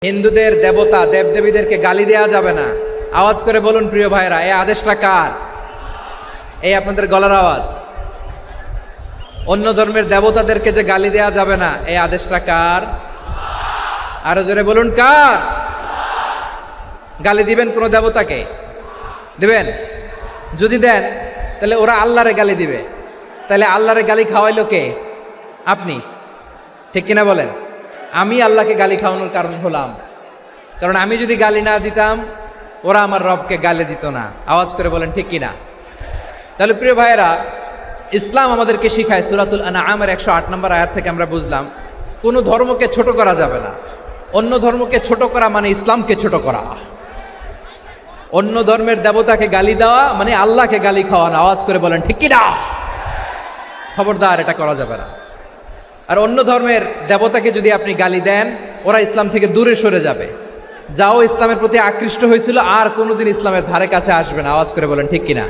হিন্দুদের দেবতা দেবদেবীদেরকে গালি দেওয়া যাবে না। আওয়াজ করে বলুন প্রিয় ভাইরা, এই আদেশটা কার? এই আপনাদের গলার আওয়াজ। অন্য ধর্মের দেবতাদেরকে যে গালি দেওয়া যাবে না, এই আদেশটা কার? আরো জোরে বলুন, কার? গালি দিবেন কোন দেবতাকে? দিবেন? যদি দেন তাহলে ওরা আল্লাহরে গালি দিবে, তাহলে আল্লাহরে গালি খাওয়াইলো কে? আপনি। ঠিক কিনা বলেন? আমি আল্লাহকে গালি খাওয়ানোর কারণ হলাম, কারণ আমি যদি গালি না দিতাম ওরা আমার রবকে গালি দিত না। আওয়াজ করে বলেন ঠিক কিনা? তাহলে প্রিয় ভাইয়েরা, ইসলাম আমাদেরকে শিখায়, সূরাতুল আনআমের 108 নম্বর আয়াত থেকে আমরা বুঝলাম কোনো ধর্মকে ছোট করা যাবে না। অন্য ধর্মকে ছোট করা মানে ইসলামকে ছোট করা। অন্য ধর্মের দেবতাকে গালি দেওয়া মানে আল্লাহকে গালি খাওয়ানো। আওয়াজ করে বলেন ঠিক কিনা? খবরদার, এটা করা যাবে না। আর অন্য ধর্মের দেবতাকে যদি আপনি গালি দেন, ওরা ইসলাম থেকে দূরে সরে যাবে। যাও ইসলামের প্রতি আকৃষ্ট হয়েছিল আর কোনোদিন ইসলামের ধারে কাছে আসবে না। আওয়াজ করে বলেন ঠিক কিনা?